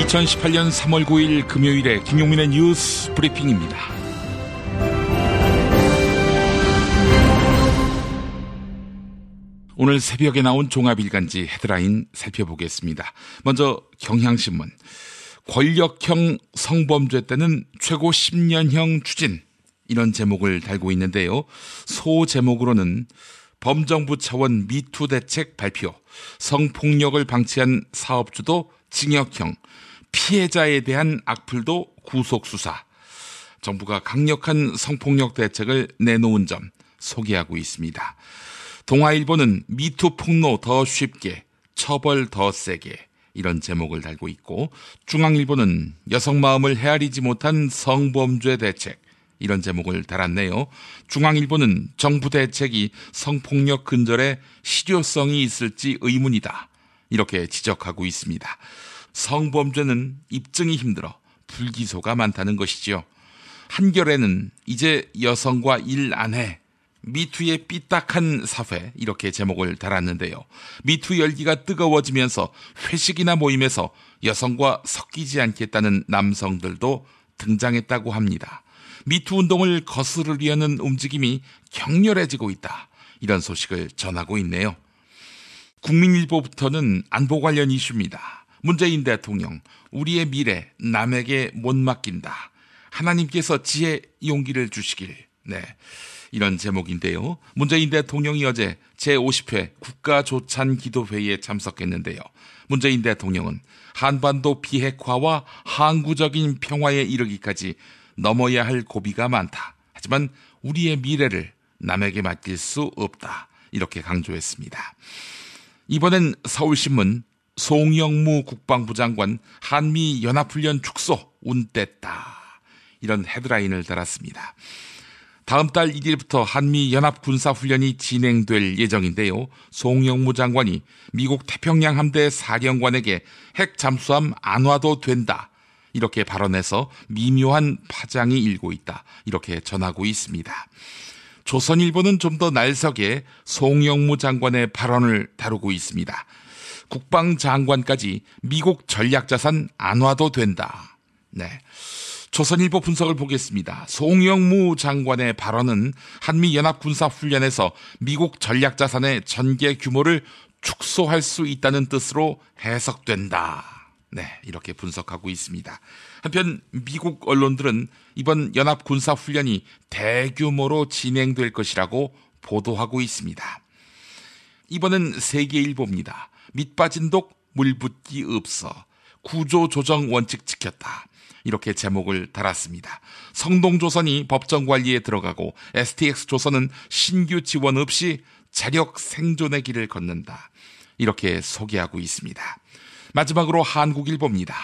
2018년 3월 9일 금요일에 김용민의 뉴스 브리핑입니다. 오늘 새벽에 나온 종합일간지 헤드라인 살펴보겠습니다. 먼저 경향신문. 권력형 성범죄 때는 최고 10년형 추진, 이런 제목을 달고 있는데요. 소 제목으로는 범정부 차원 미투 대책 발표, 성폭력을 방치한 사업주도 징역형, 피해자에 대한 악플도 구속수사, 정부가 강력한 성폭력 대책을 내놓은 점 소개하고 있습니다. 동아일보는 미투 폭로 더 쉽게, 처벌 더 세게, 이런 제목을 달고 있고, 중앙일보는 여성 마음을 헤아리지 못한 성범죄 대책, 이런 제목을 달았네요. 중앙일보는 정부 대책이 성폭력 근절에 실효성이 있을지 의문이다, 이렇게 지적하고 있습니다. 성범죄는 입증이 힘들어 불기소가 많다는 것이지요. 한겨레는 이제 여성과 일 안 해, 미투의 삐딱한 사회, 이렇게 제목을 달았는데요. 미투 열기가 뜨거워지면서 회식이나 모임에서 여성과 섞이지 않겠다는 남성들도 등장했다고 합니다. 미투 운동을 거스르려는 움직임이 격렬해지고 있다, 이런 소식을 전하고 있네요. 국민일보부터는 안보 관련 이슈입니다. 문재인 대통령, 우리의 미래 남에게 못 맡긴다, 하나님께서 지혜 용기를 주시길, 이런 제목인데요. 문재인 대통령이 어제 제50회 국가조찬기도회의에 참석했는데요. 문재인 대통령은 한반도 비핵화와 항구적인 평화에 이르기까지 넘어야 할 고비가 많다, 하지만 우리의 미래를 남에게 맡길 수 없다, 이렇게 강조했습니다. 이번엔 서울신문, 송영무 국방부 장관 한미연합훈련 축소 운뗐다, 이런 헤드라인을 달았습니다. 다음 달 1일부터 한미연합군사훈련이 진행될 예정인데요. 송영무 장관이 미국 태평양 함대 사령관에게 핵 잠수함 안 와도 된다, 이렇게 발언해서 미묘한 파장이 일고 있다, 이렇게 전하고 있습니다. 조선일보는 좀 더 날석에 송영무 장관의 발언을 다루고 있습니다. 국방장관까지 미국 전략자산 안 와도 된다. 조선일보 분석을 보겠습니다. 송영무 장관의 발언은 한미연합군사훈련에서 미국 전략자산의 전개 규모를 축소할 수 있다는 뜻으로 해석된다, 이렇게 분석하고 있습니다. 한편 미국 언론들은 이번 연합군사훈련이 대규모로 진행될 것이라고 보도하고 있습니다. 이번엔 세계일보입니다. 밑빠진 독 물붓기 없어, 구조조정 원칙 지켰다, 이렇게 제목을 달았습니다. 성동조선이 법정 관리에 들어가고 STX조선은 신규 지원 없이 자력 생존의 길을 걷는다, 이렇게 소개하고 있습니다. 마지막으로 한국일보입니다.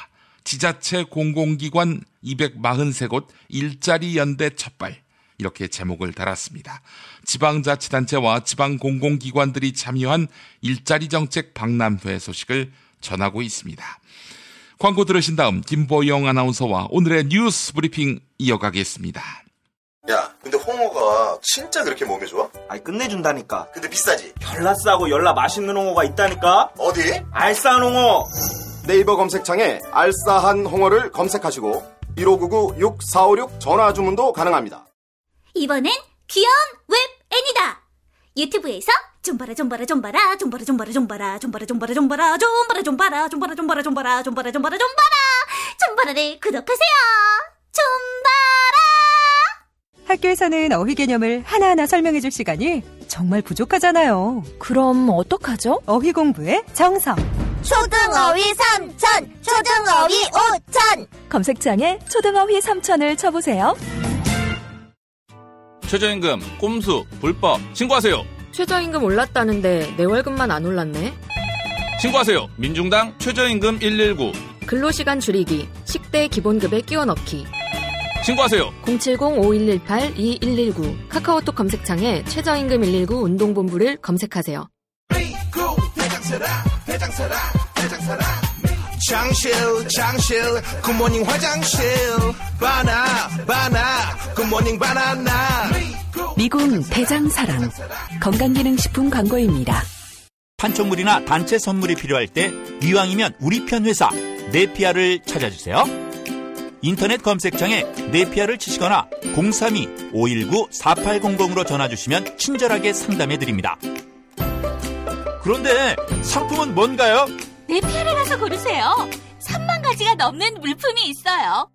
지자체 공공기관 243곳 일자리 연대 첫발, 이렇게 제목을 달았습니다. 지방자치단체와 지방공공기관들이 참여한 일자리 정책 박람회 소식을 전하고 있습니다. 광고 들으신 다음 김보영 아나운서와 오늘의 뉴스 브리핑 이어가겠습니다. 야, 근데 홍어가 진짜 그렇게 몸에 좋아? 아니, 끝내준다니까. 근데 비싸지? 열나 싸고 열나 맛있는 홍어가 있다니까. 어디? 알싸한 홍어. 네이버 검색창에 알싸한 홍어를 검색하시고 1599-6456 전화 주문도 가능합니다. 이번엔 귀여운 웹애니다. 유튜브에서 좀봐라 좀봐라 좀봐라 좀봐라 좀봐라 좀봐라 좀봐라 좀봐라 좀봐라 좀봐라 좀봐라 좀봐라 좀봐라 좀봐라 좀봐라 좀봐라 좀봐라를 구독하세요. 좀봐라. 학교에서는 어휘 개념을 하나하나 설명해줄 시간이 정말 부족하잖아요. 그럼 어떡하죠? 어휘 공부의 정석. 초등어휘 3000, 초등어휘 5000. 검색창에 초등어휘 3000을 쳐보세요. 최저임금, 꼼수, 불법 신고하세요. 최저임금 올랐다는데 내 월급만 안 올랐네. 신고하세요. 민중당 최저임금 119. 근로시간 줄이기, 식대 기본급에 끼워 넣기. 신고하세요. 070-5118-2119 카카오톡 검색창에 최저임금 119 운동본부를 검색하세요. 장실 굿모닝 화장실 바나 굿모닝 바나나. 미궁 대장사랑 건강기능식품 광고입니다. 판촉물이나 단체 선물이 필요할 때 이왕이면 우리 편 회사 네피아를 찾아주세요. 인터넷 검색창에 네피아를 치시거나 032-519-4800으로 전화주시면 친절하게 상담해드립니다. 그런데 상품은 뭔가요? 네피아를 가서 고르세요. 3만 가지가 넘는 물품이 있어요.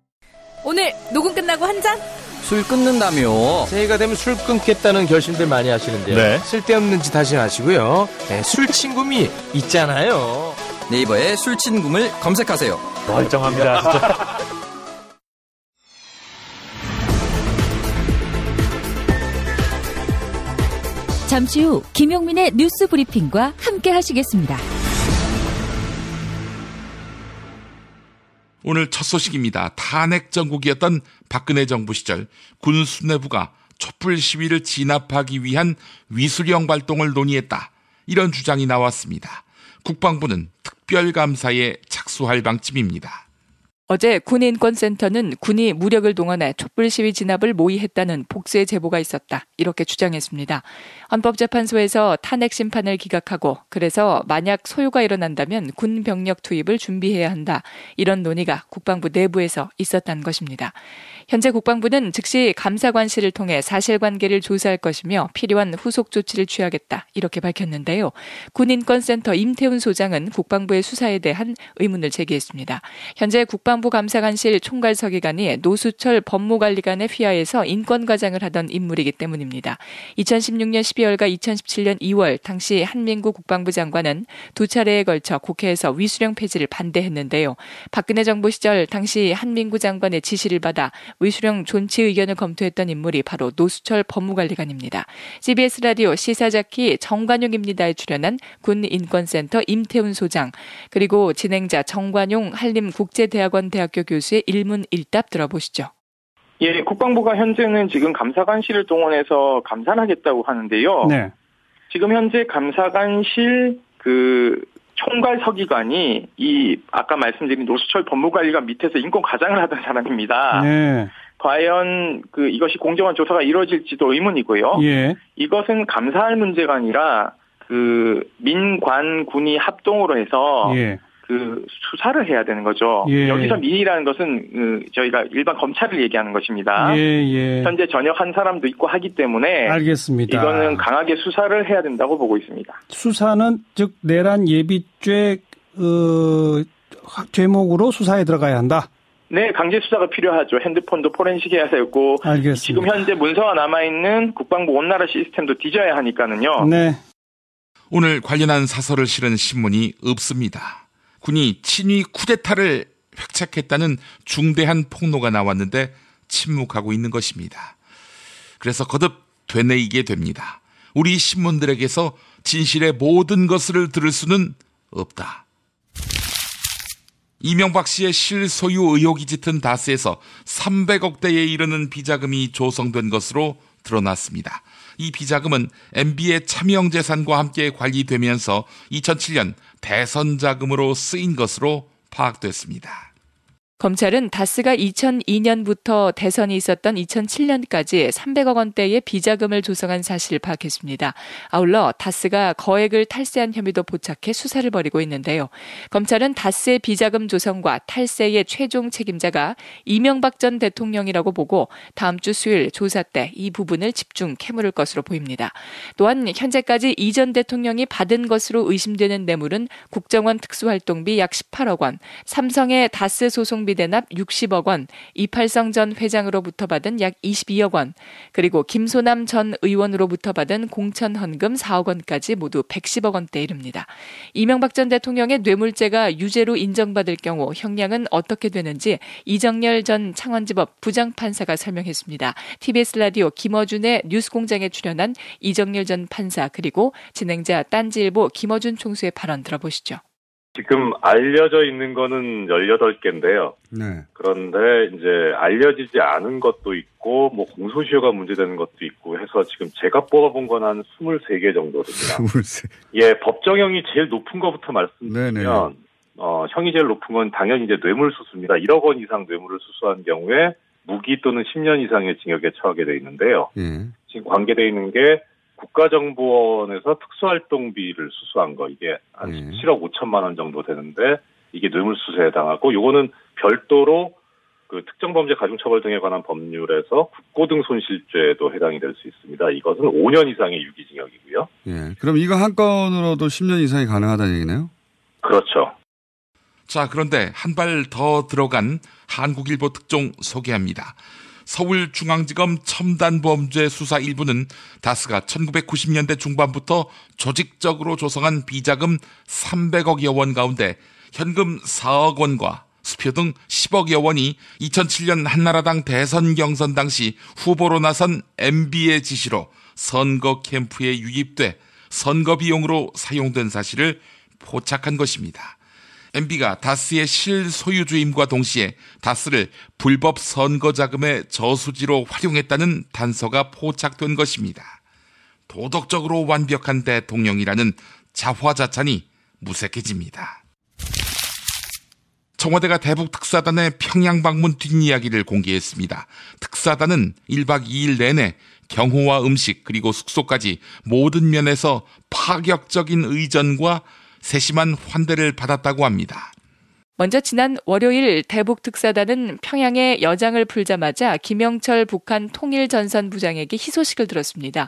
오늘 녹음 끝나고 한 잔? 술 끊는다며. 새해가 되면 술 끊겠다는 결심들 많이 하시는데요. 네. 쓸데없는 짓 하지 마시고요. 네, 술친구미 있잖아요. 네이버에 술친구를 검색하세요. 멀쩡합니다. 진짜. 잠시 후 김용민의 뉴스 브리핑과 함께 하시겠습니다. 오늘 첫 소식입니다. 탄핵 정국이었던 박근혜 정부 시절 군 수뇌부가 촛불 시위를 진압하기 위한 위수령 발동을 논의했다. 이런 주장이 나왔습니다. 국방부는 특별감사에 착수할 방침입니다. 어제 군인권센터는 군이 무력을 동원해 촛불 시위 진압을 모의했다는 복수의 제보가 있었다. 이렇게 주장했습니다. 헌법재판소에서 탄핵 심판을 기각하고 그래서 만약 소요가 일어난다면 군 병력 투입을 준비해야 한다. 이런 논의가 국방부 내부에서 있었다는 것입니다. 현재 국방부는 즉시 감사관실을 통해 사실관계를 조사할 것이며 필요한 후속 조치를 취하겠다. 이렇게 밝혔는데요. 군인권센터 임태훈 소장은 국방부의 수사에 대한 의문을 제기했습니다. 현재 국방부 감사관실 총괄서기관이 노수철 법무관리관의 휘하에서 인권과장을 하던 인물이기 때문입니다. 2016년 12월과 2017년 2월 당시 한민구 국방부 장관은 두 차례에 걸쳐 국회에서 위수령 폐지를 반대했는데요. 박근혜 정부 시절 당시 한민구 장관의 지시를 받아 위수령 존치 의견을 검토했던 인물이 바로 노수철 법무관리관입니다. CBS 라디오 시사자키 정관용입니다에 출연한 군인권센터 임태훈 소장 그리고 진행자 정관용 한림국제대학원 대학교 교수의 일문일답 들어보시죠. 예, 국방부가 현재는 지금 감사관실을 동원해서 감사를 하겠다고 하는데요. 네. 지금 현재 감사관실 총괄서기관이 아까 말씀드린 노수철 법무관리관 밑에서 인권과장을 하던 사람입니다. 네. 과연 이것이 공정한 조사가 이루어질지도 의문이고요. 예. 이것은 감사할 문제가 아니라 민관 군이 합동으로 해서 예. 수사를 해야 되는 거죠. 예. 여기서 민이라는 것은 저희가 일반 검찰을 얘기하는 것입니다. 예. 현재 전역한 사람도 있고 하기 때문에 알겠습니다. 이거는 강하게 수사를 해야 된다고 보고 있습니다. 수사는 즉 내란 예비죄 죄목으로 수사에 들어가야 한다. 네, 강제 수사가 필요하죠. 핸드폰도 포렌식 해야 되고 알겠습니다. 지금 현재 문서가 남아있는 국방부 온나라 시스템도 뒤져야 하니까는요. 네. 오늘 관련한 사설을 실은 신문이 없습니다. 군이 친위 쿠데타를 획책했다는 중대한 폭로가 나왔는데 침묵하고 있는 것입니다. 그래서 거듭 되뇌이게 됩니다. 우리 신문들에게서 진실의 모든 것을 들을 수는 없다. 이명박 씨의 실소유 의혹이 짙은 다스에서 300억대에 이르는 비자금이 조성된 것으로 드러났습니다. 이 비자금은 MB의 차명재산과 함께 관리되면서 2007년 대선 자금으로 쓰인 것으로 파악됐습니다. 검찰은 다스가 2002년부터 대선이 있었던 2007년까지 300억 원대의 비자금을 조성한 사실을 파악했습니다. 아울러 다스가 거액을 탈세한 혐의도 포착해 수사를 벌이고 있는데요. 검찰은 다스의 비자금 조성과 탈세의 최종 책임자가 이명박 전 대통령이라고 보고 다음 주 수요일 조사 때 이 부분을 집중 캐물을 것으로 보입니다. 또한 현재까지 이 전 대통령이 받은 것으로 의심되는 뇌물은 국정원 특수활동비 약 18억 원, 삼성의 다스 소송 대납 60억 원, 이팔성 전 회장으로부터 받은 약 22억 원, 그리고 김소남 전 의원으로부터 받은 공천 헌금 4억 원까지 모두 110억 원대에 이릅니다. 이명박 전 대통령의 뇌물죄가 유죄로 인정받을 경우 형량은 어떻게 되는지 이정열 전 창원지법 부장판사가 설명했습니다. TBS 라디오 김어준의 뉴스공장에 출연한 이정열 전 판사 그리고 진행자 딴지일보 김어준 총수의 발언 들어보시죠. 지금 알려져 있는 거는 18개인데요. 네. 그런데 이제 알려지지 않은 것도 있고, 공소시효가 문제되는 것도 있고 해서 지금 제가 뽑아본 건 한 23개 정도 됩니다. 23. 예, 법정형이 제일 높은 것부터 말씀드리면, 형이 제일 높은 건 당연히 이제 뇌물수수입니다. 1억 원 이상 뇌물을 수수한 경우에 무기 또는 10년 이상의 징역에 처하게 돼 있는데요. 지금 관계되어 있는 게 국가정보원에서 특수활동비를 수수한 거 이게 한 17억 5천만 원 정도 되는데 이게 뇌물수수에 해당하고 요거는 별도로 그 특정범죄 가중처벌 등에 관한 법률에서 국고등 손실죄도 해당이 될 수 있습니다. 이것은 5년 이상의 유기징역이고요. 예. 그럼 이거 한 건으로도 10년 이상이 가능하다는 얘기네요? 그렇죠. 자, 그런데 한 발 더 들어간 한국일보 특종 소개합니다. 서울중앙지검 첨단범죄 수사 1부는 다스가 1990년대 중반부터 조직적으로 조성한 비자금 300억여 원 가운데 현금 4억 원과 수표 등 10억여 원이 2007년 한나라당 대선 경선 당시 후보로 나선 MB의 지시로 선거 캠프에 유입돼 선거 비용으로 사용된 사실을 포착한 것입니다. MB가 다스의 실소유주임과 동시에 다스를 불법 선거 자금의 저수지로 활용했다는 단서가 포착된 것입니다. 도덕적으로 완벽한 대통령이라는 자화자찬이 무색해집니다. 청와대가 대북 특사단의 평양 방문 뒷이야기를 공개했습니다. 특사단은 1박 2일 내내 경호와 음식 그리고 숙소까지 모든 면에서 파격적인 의전과 세심한 환대를 받았다고 합니다. 먼저 지난 월요일 대북 특사단은 평양에 여장을 풀자마자 김영철 북한 통일전선부장에게 희소식을 들었습니다.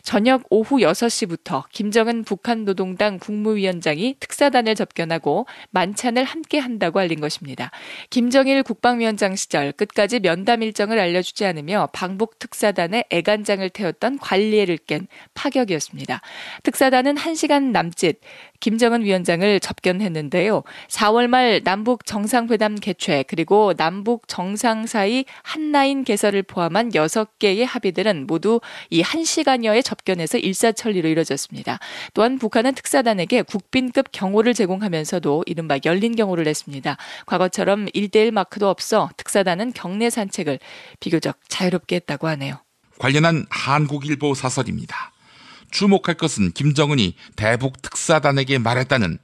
저녁 오후 6시부터 김정은 북한 노동당 국무위원장이 특사단을 접견하고 만찬을 함께 한다고 알린 것입니다. 김정일 국방위원장 시절 끝까지 면담 일정을 알려주지 않으며 방북 특사단의 애간장을 태웠던 관리애를 깬 파격이었습니다. 특사단은 1시간 남짓 김정은 위원장을 접견했는데요. 4월 말 남북 정상회담 개최 그리고 남북 정상 사이 한라인 개설을 포함한 6개의 합의들은 모두 이 1시간여의 접견에서 일사천리로 이뤄졌습니다. 또한 북한은 특사단에게 국빈급 경호를 제공하면서도 이른바 열린 경호를 냈습니다. 과거처럼 1:1 마크도 없어 특사단은 경내 산책을 비교적 자유롭게 했다고 하네요. 관련한 한국일보 사설입니다. 주목할 것은 김정은이 대북 특사단에게 말했다는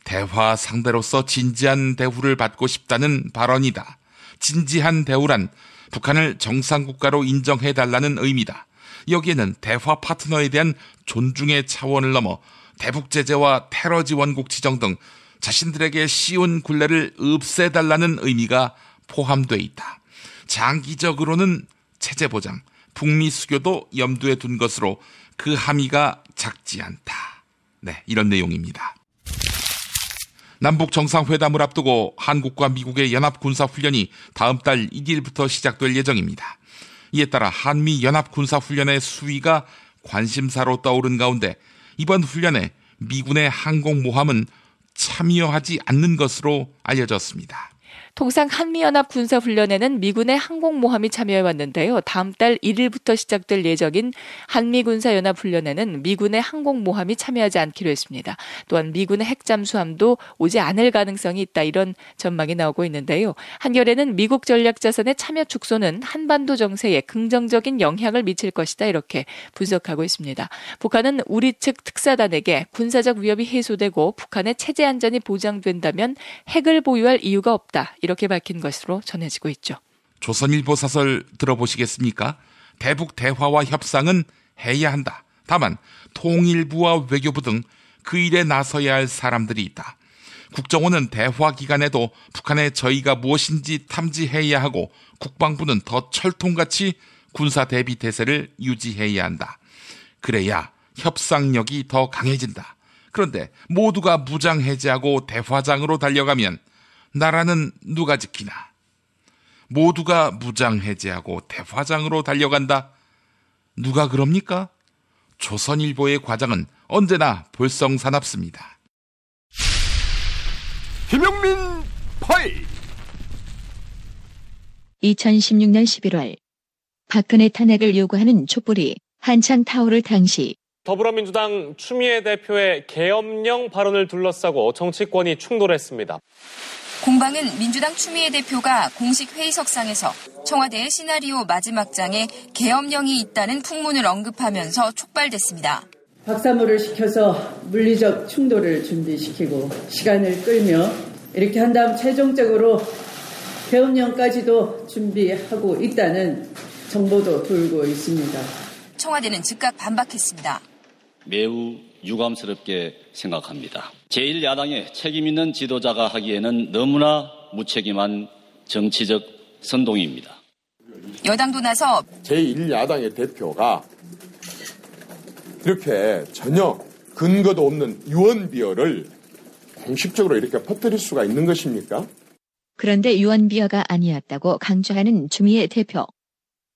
대화 상대로서 진지한 대우를 받고 싶다는 발언이다. 진지한 대우란 북한을 정상국가로 인정해달라는 의미다. 여기에는 대화 파트너에 대한 존중의 차원을 넘어 대북 제재와 테러 지원국 지정 등 자신들에게 씌운 굴레를 없애달라는 의미가 포함되어 있다. 장기적으로는 체제 보장, 북미 수교도 염두에 둔 것으로 그 함의가 작지 않다. 네, 이런 내용입니다. 남북 정상회담을 앞두고 한국과 미국의 연합군사훈련이 다음 달 1일부터 시작될 예정입니다. 이에 따라 한미 연합군사훈련의 수위가 관심사로 떠오른 가운데 이번 훈련에 미군의 항공모함은 참여하지 않는 것으로 알려졌습니다. 통상 한미연합 군사훈련에는 미군의 항공모함이 참여해왔는데요. 다음 달 1일부터 시작될 예정인 한미군사연합훈련에는 미군의 항공모함이 참여하지 않기로 했습니다. 또한 미군의 핵잠수함도 오지 않을 가능성이 있다 이런 전망이 나오고 있는데요. 한겨레는 미국 전략자산의 참여 축소는 한반도 정세에 긍정적인 영향을 미칠 것이다 이렇게 분석하고 있습니다. 북한은 우리 측 특사단에게 군사적 위협이 해소되고 북한의 체제 안전이 보장된다면 핵을 보유할 이유가 없다. 이렇게 밝힌 것으로 전해지고 있죠. 조선일보 사설 들어보시겠습니까? 대북 대화와 협상은 해야 한다. 다만 통일부와 외교부 등 그 일에 나서야 할 사람들이 있다. 국정원은 대화 기간에도 북한의 저의가 무엇인지 탐지해야 하고 국방부는 더 철통같이 군사 대비 태세를 유지해야 한다. 그래야 협상력이 더 강해진다. 그런데 모두가 무장 해제하고 대화장으로 달려가면 나라는 누가 지키나? 모두가 무장 해제하고 대화장으로 달려간다. 누가 그럽니까? 조선일보의 과장은 언제나 볼썽사납습니다. 김용민 파일. 2016년 11월 박근혜 탄핵을 요구하는 촛불이 한창 타오를 당시 더불어민주당 추미애 대표의 계엄령 발언을 둘러싸고 정치권이 충돌했습니다. 공방은 민주당 추미애 대표가 공식 회의석상에서 청와대의 시나리오 마지막 장에 계엄령이 있다는 풍문을 언급하면서 촉발됐습니다. 박사모를 시켜서 물리적 충돌을 준비시키고 시간을 끌며 이렇게 한 다음 최종적으로 계엄령까지도 준비하고 있다는 정보도 돌고 있습니다. 청와대는 즉각 반박했습니다. 매우 유감스럽게 생각합니다. 제1야당의 책임있는 지도자가 하기에는 너무나 무책임한 정치적 선동입니다. 여당도 나서 제1야당의 대표가 이렇게 전혀 근거도 없는 유언비어를 공식적으로 이렇게 퍼뜨릴 수가 있는 것입니까? 그런데 유언비어가 아니었다고 강조하는 추미애 대표.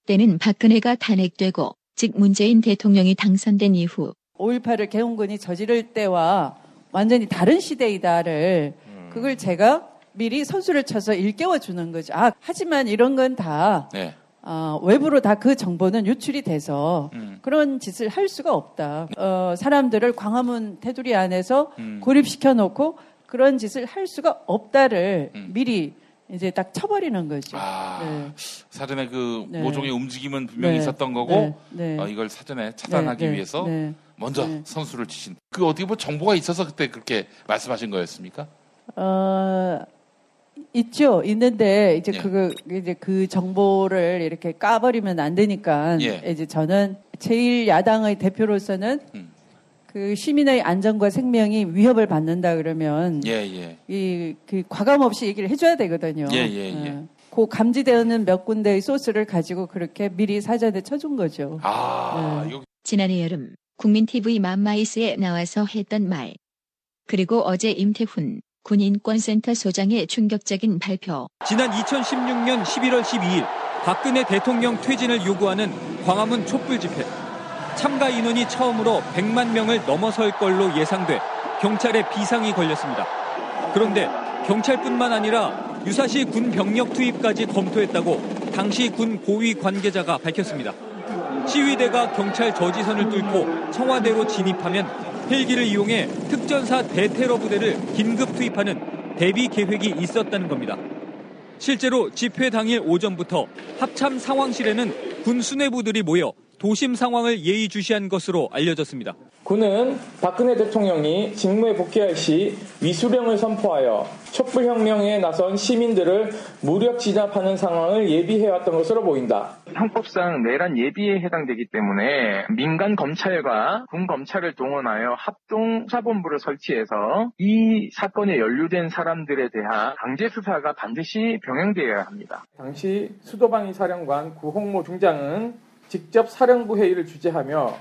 때는 박근혜가 탄핵되고 즉 문재인 대통령이 당선된 이후 5.18을 개헌군이 저지를 때와 완전히 다른 시대이다를 그걸 제가 미리 선수를 쳐서 일깨워 주는 거죠. 하지만 이런 건 다 외부로 다 그 정보는 유출이 돼서 그런 짓을 할 수가 없다. 사람들을 광화문 테두리 안에서 고립시켜 놓고 그런 짓을 할 수가 없다를 미리 이제 딱 쳐버리는 거죠. 사전에 그 모종의 움직임은 분명히 있었던 거고 이걸 사전에 차단하기 위해서 먼저 선수를 치신. 그 어떻게 보면 정보가 있어서 그때 그렇게 말씀하신 거였습니까? 있죠. 있는데 이제 그 정보를 이렇게 까버리면 안 되니까 이제 저는 제1야당의 대표로서는 그 시민의 안전과 생명이 위협을 받는다 그러면 그 과감 없이 얘기를 해줘야 되거든요. 그 감지되는 몇 군데의 소스를 가지고 그렇게 미리 사전에 쳐준 거죠. 지난해 여름 국민TV 맘마이스에 나와서 했던 말. 그리고 어제 임태훈 군인권센터 소장의 충격적인 발표. 지난 2016년 11월 12일 박근혜 대통령 퇴진을 요구하는 광화문 촛불 집회. 참가 인원이 처음으로 100만 명을 넘어설 걸로 예상돼 경찰에 비상이 걸렸습니다. 그런데 경찰뿐만 아니라 유사시 군 병력 투입까지 검토했다고 당시 군 고위 관계자가 밝혔습니다. 시위대가 경찰 저지선을 뚫고 청와대로 진입하면 헬기를 이용해 특전사 대테러 부대를 긴급 투입하는 대비 계획이 있었다는 겁니다. 실제로 집회 당일 오전부터 합참 상황실에는 군 수뇌부들이 모여 도심 상황을 예의주시한 것으로 알려졌습니다. 군은 박근혜 대통령이 직무에 복귀할 시 위수령을 선포하여 촛불혁명에 나선 시민들을 무력 진압하는 상황을 예비해왔던 것으로 보인다. 형법상 내란 예비에 해당되기 때문에 민간 검찰과 군 검찰을 동원하여 합동수사본부를 설치해서 이 사건에 연루된 사람들에 대한 강제 수사가 반드시 병행되어야 합니다. 당시 수도방위 사령관 구홍모 중장은 직접 사령부 회의를 주재하며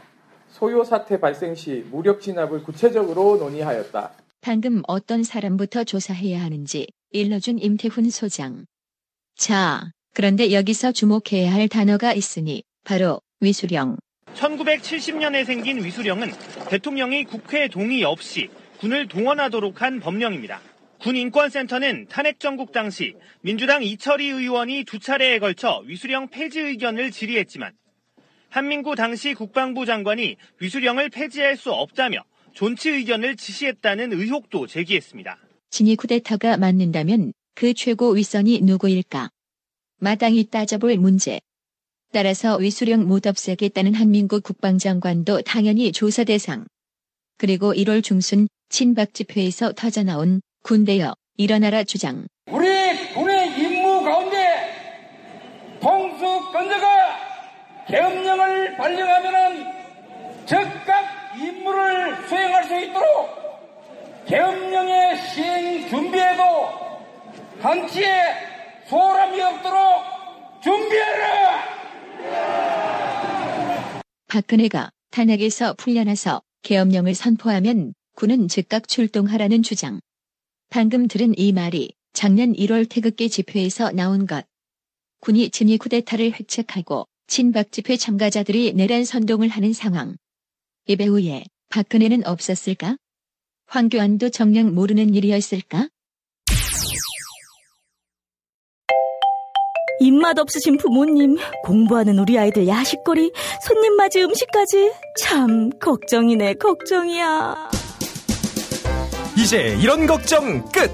소요 사태 발생 시 무력 진압을 구체적으로 논의하였다. 방금 어떤 사람부터 조사해야 하는지 일러준 임태훈 소장. 자, 그런데 여기서 주목해야 할 단어가 있으니 바로 위수령. 1970년에 생긴 위수령은 대통령이 국회 동의 없이 군을 동원하도록 한 법령입니다. 군인권센터는 탄핵 정국 당시 민주당 이철희 의원이 2차례에 걸쳐 위수령 폐지 의견을 질의했지만 한민구 당시 국방부 장관이 위수령을 폐지할 수 없다며 존치 의견을 지시했다는 의혹도 제기했습니다. 진위 쿠데타가 맞는다면 그 최고 윗선이 누구일까? 마땅히 따져볼 문제. 따라서 위수령 못 없애겠다는 한민구 국방장관도 당연히 조사 대상. 그리고 1월 중순 친박 집회에서 터져나온 군대여 일어나라 주장. 우리 군의 임무 가운데 통수 건너가 계엄령을 발령하면은 즉각 임무를 수행할 수 있도록 계엄령의 시행 준비에도 한치의 소홀함이 없도록 준비하라! 박근혜가 탄핵에서 풀려나서 계엄령을 선포하면 군은 즉각 출동하라는 주장. 방금 들은 이 말이 작년 1월 태극기 집회에서 나온 것. 군이 진위 쿠데타를 획책하고 친박 집회 참가자들이 내란 선동을 하는 상황. 이배우에 박근혜는 없었을까? 황교안도 정녕 모르는 일이었을까? 입맛 없으신 부모님, 공부하는 우리 아이들 야식거리, 손님 맞이 음식까지 참 걱정이네, 걱정이야. 이제 이런 걱정 끝!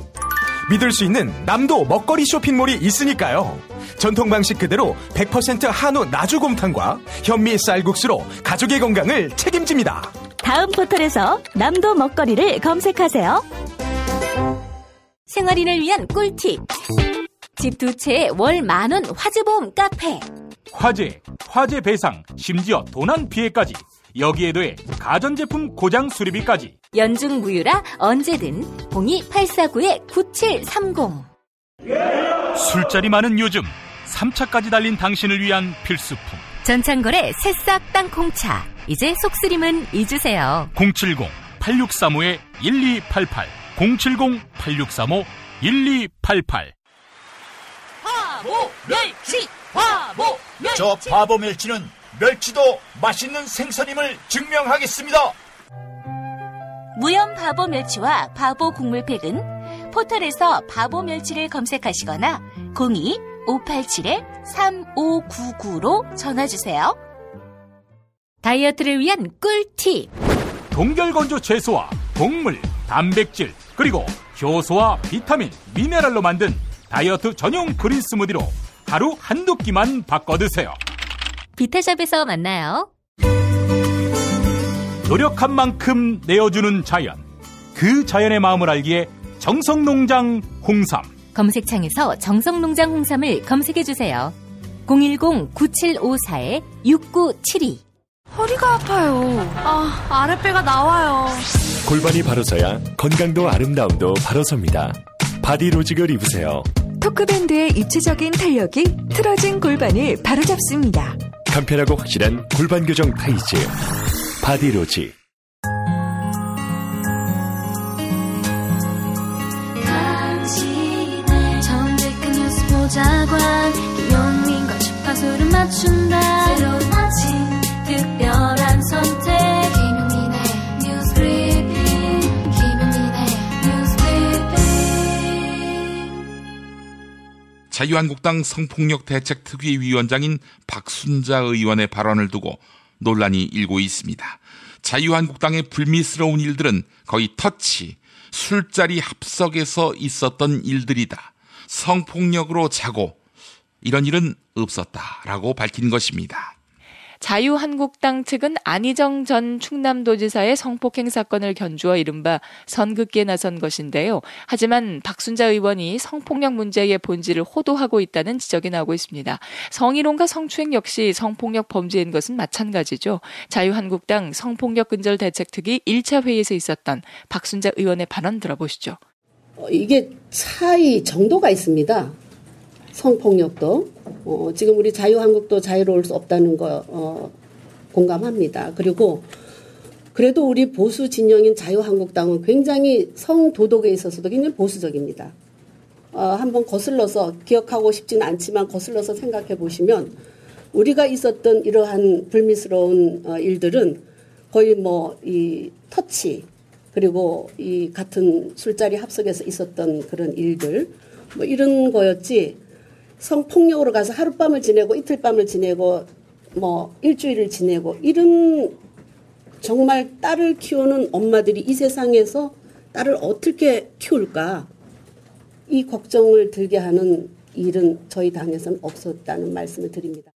믿을 수 있는 남도 먹거리 쇼핑몰이 있으니까요. 전통 방식 그대로 100% 한우 나주곰탕과 현미 쌀국수로 가족의 건강을 책임집니다. 다음 포털에서 남도 먹거리를 검색하세요. 생활인을 위한 꿀팁. 집 두 채에 월 10,000원 화재보험 카페. 화재 배상, 심지어 도난 피해까지 여기에 더해 가전제품 고장 수리비까지. 연중 무휴라 언제든 02849-9730. 술자리 많은 요즘 3차까지 달린 당신을 위한 필수품. 전창걸의 새싹 땅콩차. 이제 속쓰림은 잊으세요. 070-8635-1288 070-8635-1288. 바보 멸치! 바보 멸치! 저 바보 멸치는 멸치도 맛있는 생선임을 증명하겠습니다. 무염 바보 멸치와 바보 국물팩은 포털에서 바보 멸치를 검색하시거나 02-587-3599로 전화주세요. 다이어트를 위한 꿀팁. 동결건조 채소와 곡물, 단백질, 그리고 효소와 비타민, 미네랄로 만든 다이어트 전용 그린 스무디로 하루 한두 끼만 바꿔 드세요. 비타샵에서 만나요. 노력한 만큼 내어주는 자연. 그 자연의 마음을 알기에 정성농장 홍삼. 검색창에서 정성농장 홍삼을 검색해주세요. 010-9754-6972. 허리가 아파요. 아랫배가 나와요. 골반이 바로 서야 건강도 아름다움도 바로 섭니다. 바디로직을 입으세요. 토크밴드의 입체적인 탄력이 틀어진 골반을 바로잡습니다. 간편하고 확실한 골반 교정 타이즈 바디로직. 당신의 정직한 뉴스 보좌관 김용민과 주파수를 맞춘다. 새로운 아침 특별한 선택 김용민의 뉴스 브리핑. 김용민의 뉴스 브리핑. 자유한국당 성폭력 대책 특위위원장인 박순자 의원의 발언을 두고 논란이 일고 있습니다. 자유한국당의 불미스러운 일들은 거의 터치, 술자리 합석에서 있었던 일들이다. 성폭력으로 자고 이런 일은 없었다라고 밝힌 것입니다. 자유한국당 측은 안희정 전 충남도지사의 성폭행 사건을 견주어 이른바 선긋기에 나선 것인데요. 하지만 박순자 의원이 성폭력 문제의 본질을 호도하고 있다는 지적이 나오고 있습니다. 성희롱과 성추행 역시 성폭력 범죄인 것은 마찬가지죠. 자유한국당 성폭력 근절 대책특위 1차 회의에서 있었던 박순자 의원의 발언 들어보시죠. 이게 차이 정도가 있습니다. 성폭력도 지금 우리 자유한국도 자유로울 수 없다는 거 공감합니다. 그리고 그래도 우리 보수 진영인 자유한국당은 굉장히 성도덕에 있어서도 굉장히 보수적입니다. 한번 거슬러서 기억하고 싶지는 않지만 거슬러서 생각해 보시면 우리가 있었던 이러한 불미스러운 일들은 거의 이 터치 그리고 이 같은 술자리 합석에서 있었던 그런 일들 이런 거였지. 성폭력으로 가서 하룻밤을 지내고 이틀밤을 지내고 일주일을 지내고 이런 정말 딸을 키우는 엄마들이 이 세상에서 딸을 어떻게 키울까 이 걱정을 들게 하는 일은 저희 당에서는 없었다는 말씀을 드립니다.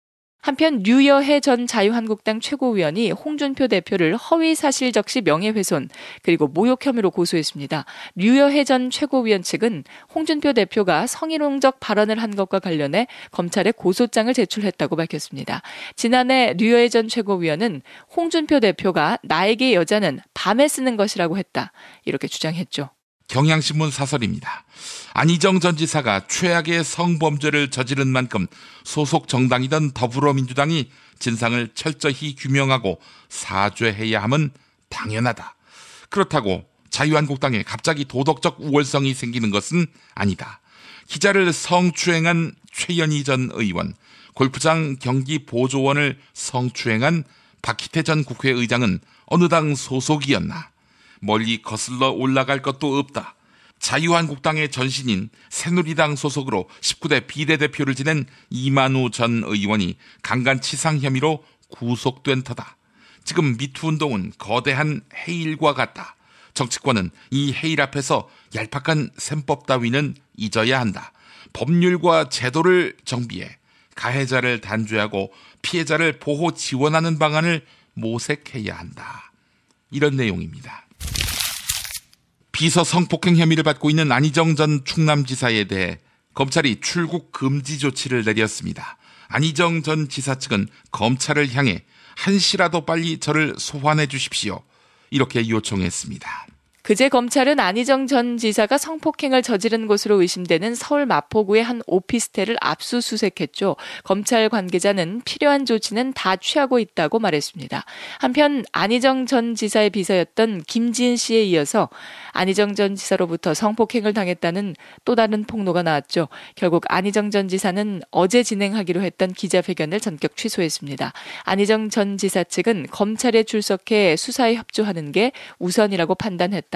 한편 류여해 전 자유한국당 최고위원이 홍준표 대표를 허위사실 적시 명예훼손 그리고 모욕 혐의로 고소했습니다. 류여해 전 최고위원 측은 홍준표 대표가 성희롱적 발언을 한 것과 관련해 검찰에 고소장을 제출했다고 밝혔습니다. 지난해 류여해 전 최고위원은 홍준표 대표가 나에게 여자는 밤에 쓰는 것이라고 했다. 이렇게 주장했죠. 경향신문 사설입니다. 안희정 전 지사가 최악의 성범죄를 저지른 만큼 소속 정당이던 더불어민주당이 진상을 철저히 규명하고 사죄해야 함은 당연하다. 그렇다고 자유한국당에 갑자기 도덕적 우월성이 생기는 것은 아니다. 기자를 성추행한 최연희 전 의원, 골프장 경기 보조원을 성추행한 박희태 전 국회의장은 어느 당 소속이었나? 멀리 거슬러 올라갈 것도 없다. 자유한국당의 전신인 새누리당 소속으로 19대 비례대표를 지낸 이만우 전 의원이 강간치상 혐의로 구속된 터다. 지금 미투 운동은 거대한 해일과 같다. 정치권은 이 해일 앞에서 얄팍한 셈법 따위는 잊어야 한다. 법률과 제도를 정비해 가해자를 단죄하고 피해자를 보호 지원하는 방안을 모색해야 한다. 이런 내용입니다. 비서 성폭행 혐의를 받고 있는 안희정 전 충남지사에 대해 검찰이 출국 금지 조치를 내렸습니다. 안희정 전 지사 측은 검찰을 향해 한시라도 빨리 저를 소환해 주십시오. 이렇게 요청했습니다. 그제 검찰은 안희정 전 지사가 성폭행을 저지른 것으로 의심되는 서울 마포구의 한 오피스텔을 압수수색했죠. 검찰 관계자는 필요한 조치는 다 취하고 있다고 말했습니다. 한편 안희정 전 지사의 비서였던 김지은 씨에 이어서 안희정 전 지사로부터 성폭행을 당했다는 또 다른 폭로가 나왔죠. 결국 안희정 전 지사는 어제 진행하기로 했던 기자회견을 전격 취소했습니다. 안희정 전 지사 측은 검찰에 출석해 수사에 협조하는 게 우선이라고 판단했다.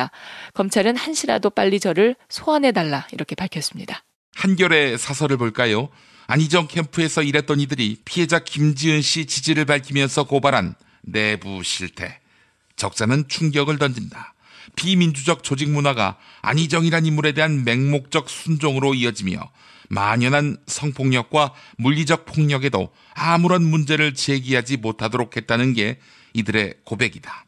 검찰은 한시라도 빨리 저를 소환해달라 이렇게 밝혔습니다. 한겨레 사설을 볼까요? 안희정 캠프에서 일했던 이들이 피해자 김지은 씨 지지를 밝히면서 고발한 내부 실태. 적자는 충격을 던진다. 비민주적 조직 문화가 안희정이란 인물에 대한 맹목적 순종으로 이어지며 만연한 성폭력과 물리적 폭력에도 아무런 문제를 제기하지 못하도록 했다는 게 이들의 고백이다.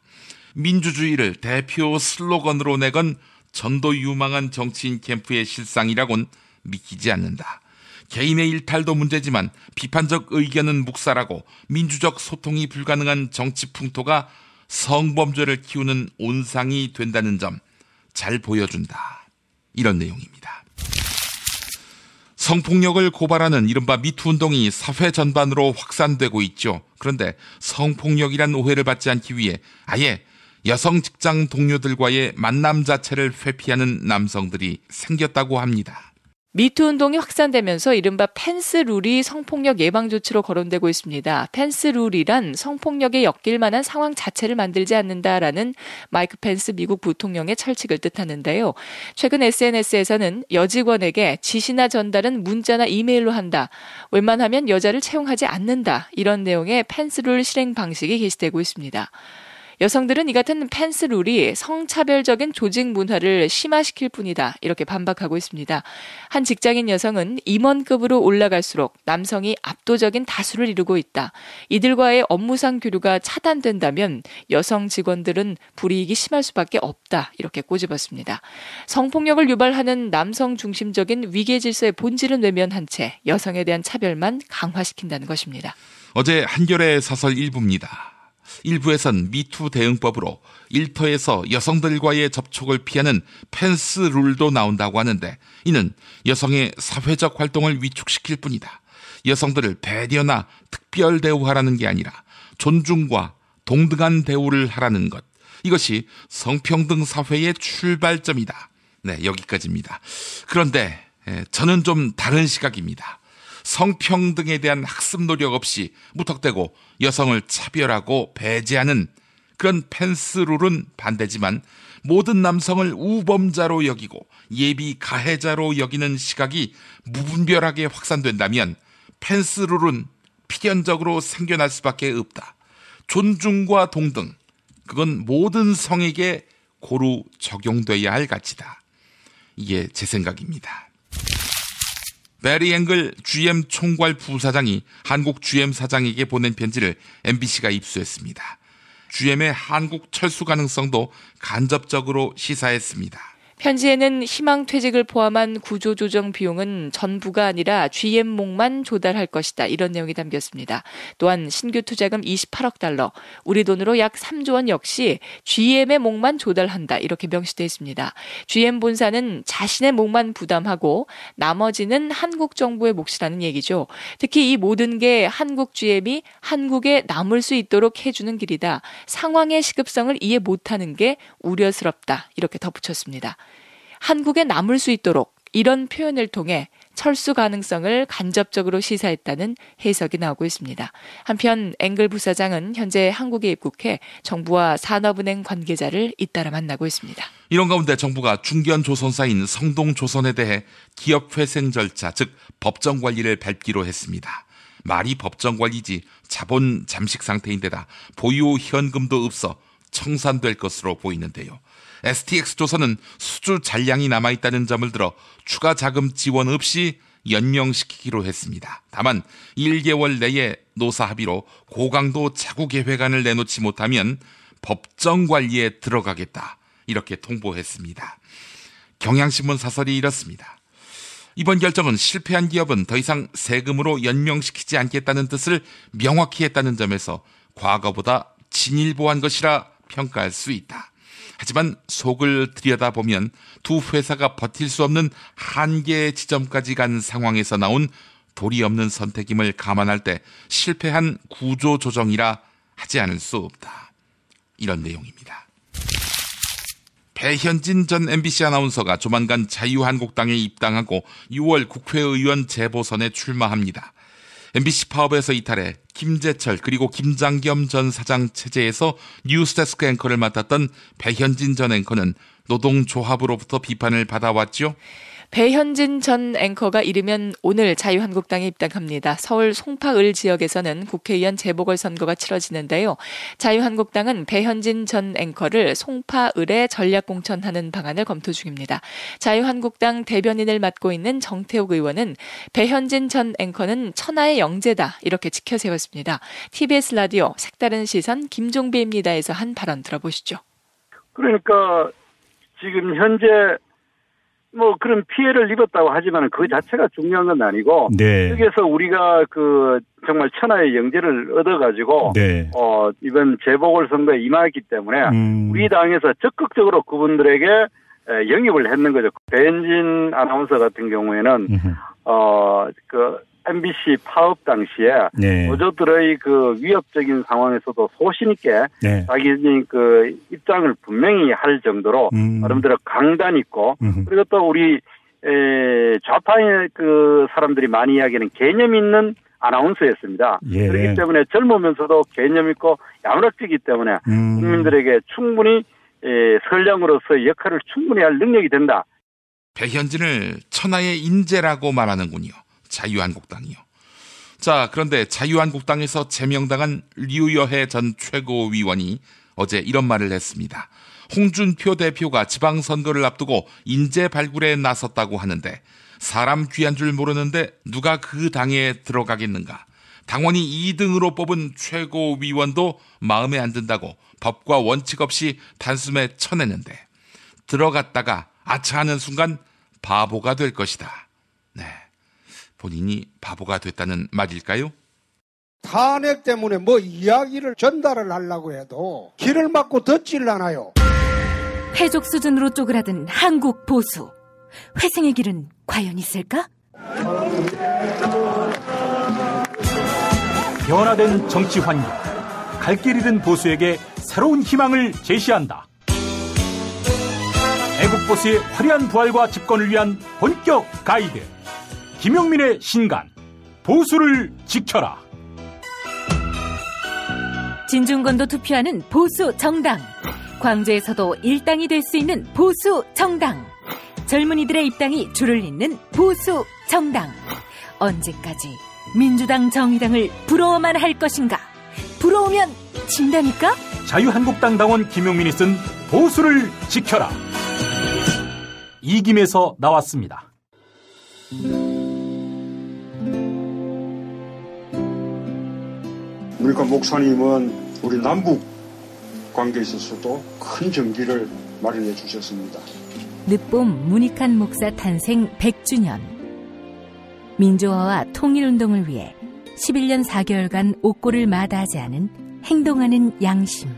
민주주의를 대표 슬로건으로 내건 전도 유망한 정치인 캠프의 실상이라곤 믿기지 않는다. 개인의 일탈도 문제지만 비판적 의견은 묵살하고 민주적 소통이 불가능한 정치 풍토가 성범죄를 키우는 온상이 된다는 점 잘 보여준다. 이런 내용입니다. 성폭력을 고발하는 이른바 미투 운동이 사회 전반으로 확산되고 있죠. 그런데 성폭력이란 오해를 받지 않기 위해 아예 여성 직장 동료들과의 만남 자체를 회피하는 남성들이 생겼다고 합니다. 미투 운동이 확산되면서 이른바 펜스 룰이 성폭력 예방 조치로 거론되고 있습니다. 펜스 룰이란 성폭력에 엮일 만한 상황 자체를 만들지 않는다라는 마이크 펜스 미국 부통령의 철칙을 뜻하는데요. 최근 SNS에서는 여직원에게 지시나 전달은 문자나 이메일로 한다. 웬만하면 여자를 채용하지 않는다. 이런 내용의 펜스 룰 실행 방식이 게시되고 있습니다. 여성들은 이 같은 펜스 룰이 성차별적인 조직 문화를 심화시킬 뿐이다. 이렇게 반박하고 있습니다. 한 직장인 여성은 임원급으로 올라갈수록 남성이 압도적인 다수를 이루고 있다. 이들과의 업무상 교류가 차단된다면 여성 직원들은 불이익이 심할 수밖에 없다. 이렇게 꼬집었습니다. 성폭력을 유발하는 남성 중심적인 위계 질서의 본질은 외면한 채 여성에 대한 차별만 강화시킨다는 것입니다. 어제 한겨레 사설 1부입니다. 1부에선 미투 대응법으로 일터에서 여성들과의 접촉을 피하는 펜스 룰도 나온다고 하는데 이는 여성의 사회적 활동을 위축시킬 뿐이다. 여성들을 배려나 특별 대우하라는 게 아니라 존중과 동등한 대우를 하라는 것. 이것이 성평등 사회의 출발점이다. 네, 여기까지입니다. 그런데 저는 좀 다른 시각입니다. 성평등에 대한 학습 노력 없이 무턱대고 여성을 차별하고 배제하는 그런 펜스 룰은 반대지만 모든 남성을 우범자로 여기고 예비 가해자로 여기는 시각이 무분별하게 확산된다면 펜스 룰은 필연적으로 생겨날 수밖에 없다. 존중과 동등, 그건 모든 성에게 고루 적용돼야 할 가치다. 이게 제 생각입니다. 베리 앵글 GM 총괄 부사장이 한국 GM 사장에게 보낸 편지를 MBC가 입수했습니다. GM의 한국 철수 가능성도 간접적으로 시사했습니다. 편지에는 희망퇴직을 포함한 구조조정 비용은 전부가 아니라 GM목만 조달할 것이다. 이런 내용이 담겼습니다. 또한 신규 투자금 28억 달러, 우리 돈으로 약 3조 원 역시 GM의 목만 조달한다. 이렇게 명시되어 있습니다. GM 본사는 자신의 목만 부담하고 나머지는 한국 정부의 몫이라는 얘기죠. 특히 이 모든 게 한국 GM이 한국에 남을 수 있도록 해주는 길이다. 상황의 시급성을 이해 못하는 게 우려스럽다. 이렇게 덧붙였습니다. 한국에 남을 수 있도록 이런 표현을 통해 철수 가능성을 간접적으로 시사했다는 해석이 나오고 있습니다. 한편 앵글 부사장은 현재 한국에 입국해 정부와 산업은행 관계자를 잇따라 만나고 있습니다. 이런 가운데 정부가 중견조선사인 성동조선에 대해 기업회생 절차, 즉 법정 관리를 밟기로 했습니다. 말이 법정 관리지 자본 잠식 상태인데다 보유 현금도 없어 청산될 것으로 보이는데요. STX조선은 수주 잔량이 남아있다는 점을 들어 추가 자금 지원 없이 연명시키기로 했습니다. 다만 1개월 내에 노사 합의로 고강도 자구 계획안을 내놓지 못하면 법정 관리에 들어가겠다. 이렇게 통보했습니다. 경향신문 사설이 이렇습니다. 이번 결정은 실패한 기업은 더 이상 세금으로 연명시키지 않겠다는 뜻을 명확히 했다는 점에서 과거보다 진일보한 것이라 평가할 수 있다. 하지만 속을 들여다보면 두 회사가 버틸 수 없는 한계의 지점까지 간 상황에서 나온 도리 없는 선택임을 감안할 때 실패한 구조조정이라 하지 않을 수 없다. 이런 내용입니다. 배현진 전 MBC 아나운서가 조만간 자유한국당에 입당하고 6월 국회의원 재보선에 출마합니다. MBC 파업에서 이탈해 김재철 그리고 김장겸 전 사장 체제에서 뉴스데스크 앵커를 맡았던 배현진 전 앵커는 노동조합으로부터 비판을 받아왔죠. 배현진 전 앵커가 이르면 오늘 자유한국당에 입당합니다. 서울 송파을 지역에서는 국회의원 재보궐선거가 치러지는데요. 자유한국당은 배현진 전 앵커를 송파을에 전략공천하는 방안을 검토 중입니다. 자유한국당 대변인을 맡고 있는 정태욱 의원은 배현진 전 앵커는 천하의 영재다 이렇게 지켜세웠습니다. TBS 라디오 색다른 시선 김종배입니다에서 한 발언 들어보시죠. 그러니까 지금 현재 그런 피해를 입었다고 하지만 그 자체가 중요한 건 아니고, 네. 여기에서 우리가 정말 천하의 영재를 얻어가지고, 네. 이번 재보궐선거에 임하기 때문에, 우리 당에서 적극적으로 그분들에게 영입을 했는 거죠. 배현진 아나운서 같은 경우에는, MBC 파업 당시에, 네. 노조들의 위협적인 상황에서도 소신있게, 네. 자기 입장을 분명히 할 정도로, 나름대로 강단 있고, 그리고 또 우리, 좌파의 사람들이 많이 이야기하는 개념 있는 아나운서였습니다. 예. 그렇기 때문에 젊으면서도 개념 있고 야무락지기 때문에, 국민들에게 충분히, 선량으로서 역할을 충분히 할 능력이 된다. 배현진을 천하의 인재라고 말하는군요. 자유한국당이요. 자, 그런데 자유한국당에서 제명당한 류여해 전 최고위원이 어제 이런 말을 했습니다. 홍준표 대표가 지방선거를 앞두고 인재 발굴에 나섰다고 하는데 사람 귀한 줄 모르는데 누가 그 당에 들어가겠는가. 당원이 2등으로 뽑은 최고위원도 마음에 안 든다고 법과 원칙 없이 단숨에 쳐내는데 들어갔다가 아차하는 순간 바보가 될 것이다. 네, 본인이 바보가 됐다는 말일까요? 탄핵 때문에 이야기를 전달을 하려고 해도 길을 막고 듣질 않아요. 해족 수준으로 쪼그라든 한국 보수. 회생의 길은 과연 있을까? 변화된 정치 환경, 갈 길 잃은 보수에게 새로운 희망을 제시한다. 애국 보수의 화려한 부활과 집권을 위한 본격 가이드. 김용민의 신간, 보수를 지켜라. 진중권도 투표하는 보수 정당. 광주에서도 일당이 될 수 있는 보수 정당. 젊은이들의 입당이 줄을 잇는 보수 정당. 언제까지 민주당 정의당을 부러워만 할 것인가? 부러우면 진다니까? 자유한국당 당원 김용민이 쓴 보수를 지켜라. 이김에서 나왔습니다. 그러니까 목사님은 우리 남북 관계에 있어서도 큰 정기를 마련해 주셨습니다. 늦봄 문익환 목사 탄생 100주년. 민주화와 통일운동을 위해 11년 4개월간 옥고를 마다하지 않은 행동하는 양심.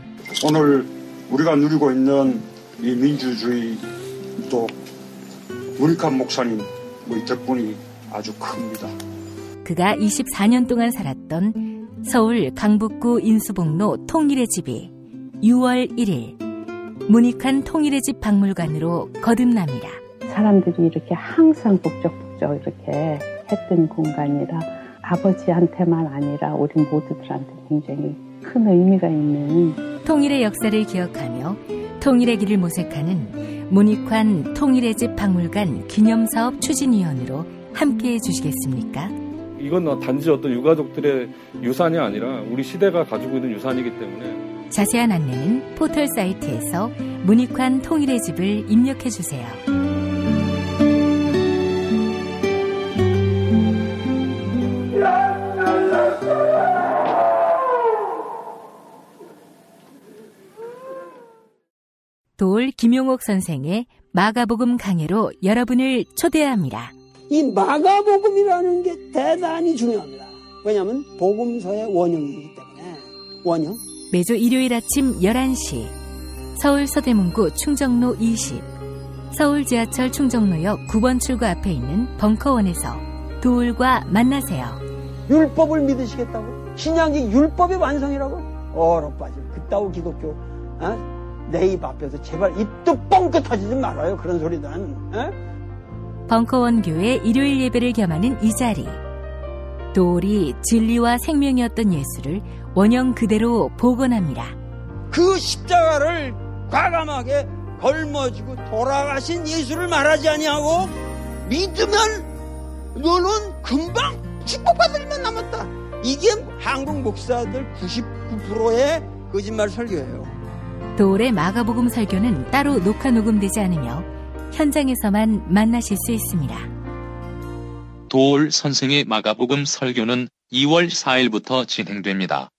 오늘 우리가 누리고 있는 이 민주주의도 문익환 목사님 덕분이 아주 큽니다. 그가 24년 동안 살았던 서울 강북구 인수복로 통일의 집이 6월 1일 문익환 통일의 집 박물관으로 거듭납니다. 사람들이 이렇게 항상 북적북적 이렇게 했던 공간이라 아버지한테만 아니라 우리 모두들한테 굉장히 큰 의미가 있는 통일의 역사를 기억하며 통일의 길을 모색하는 문익환 통일의 집 박물관 기념사업 추진위원으로 함께해 주시겠습니까? 이건 단지 어떤 유가족들의 유산이 아니라 우리 시대가 가지고 있는 유산이기 때문에 자세한 안내는 포털 사이트에서 문익환 통일의 집을 입력해 주세요. 돌 김용옥 선생의 마가복음 강해로 여러분을 초대합니다. 이 마가복음이라는 게 대단히 중요합니다. 왜냐하면 복음서의 원형이기 때문에 원형. 매주 일요일 아침 11시 서울 서대문구 충정로 20 서울 지하철 충정로역 9번 출구 앞에 있는 벙커원에서 도울과 만나세요. 율법을 믿으시겠다고? 신약이 율법의 완성이라고? 얼어빠져. 그따위 기독교 내 입 앞에서 제발 입도 뻥끗 터지지 말아요. 그런 소리는. 벙커원 교회 일요일 예배를 겸하는 이 자리. 도울이 진리와 생명이었던 예수를 원형 그대로 복원합니다. 그 십자가를 과감하게 걸머지고 돌아가신 예수를 말하지 아니하고 믿으면 너는 금방 축복받을 일만 남았다. 이게 한국 목사들 99%의 거짓말 설교예요. 도울의 마가복음 설교는 따로 녹화 녹음되지 않으며 현장에서만 만나실 수 있습니다. 도울 선생의 마가복음 설교는 2월 4일부터 진행됩니다.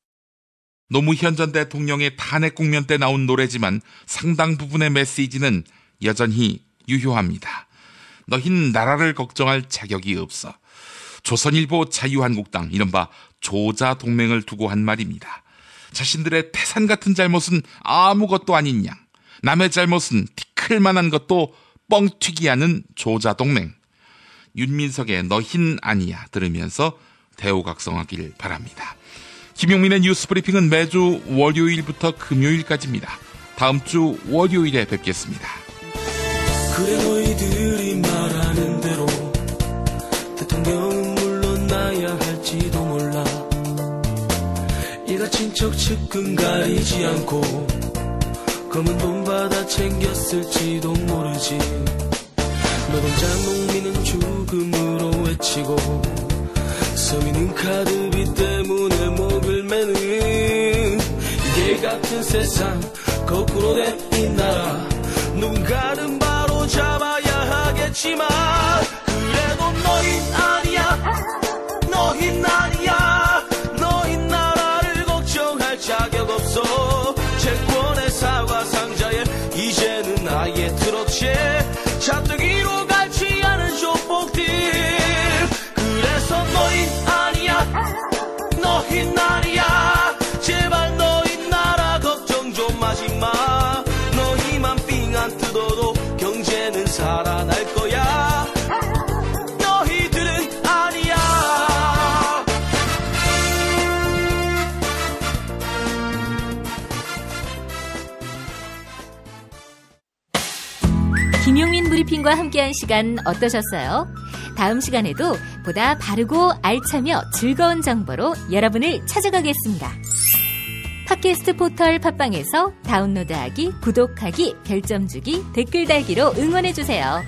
노무현 전 대통령의 탄핵 국면 때 나온 노래지만 상당 부분의 메시지는 여전히 유효합니다. 너흰 나라를 걱정할 자격이 없어. 조선일보 자유한국당 이른바 조자 동맹을 두고 한 말입니다. 자신들의 태산 같은 잘못은 아무것도 아닌 양, 남의 잘못은 티클만한 것도 뻥튀기하는 조자 동맹. 윤민석의 너흰 아니야 들으면서 대우각성하길 바랍니다. 김용민의 뉴스 브리핑은 매주 월요일부터 금요일까지입니다. 다음 주 월요일에 뵙겠습니다. 그래 너희들이 말하는 대로 대통령은 물러나야 할지도 몰라. 이가 친척 측근 가리지 않고 검은 돈 받아 챙겼을지도 모르지. 노동자 농민은 죽음으로 외치고 서민은 카드비 때문에 목을 매는 이게 같은 세상 거꾸로 된 이 나라 누군가는 바로 잡아야 하겠지만 그래도 너흰 아니야 너흰 아니야 너흰 나라를 걱정할 자격 없어. 채권의 사과 상자에 이제는 아예 트로트에 잡뜨기로 갈지 않은 조폭들. 그래서 너흰 아니야 너흰 아니야 제발 너흰 나라 걱정 좀 하지마. 너희만 삥 안 뜯어도 경제는 살아날 거야. 너희들은 아니야. 김용민 브리핑과 함께한 시간 어떠셨어요? 다음 시간에도 보다 바르고 알차며 즐거운 정보로 여러분을 찾아가겠습니다. 팟캐스트 포털 팟빵에서 다운로드하기, 구독하기, 별점 주기, 댓글 달기로 응원해주세요.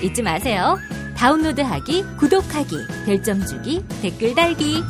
잊지 마세요. 다운로드하기, 구독하기, 별점 주기, 댓글 달기.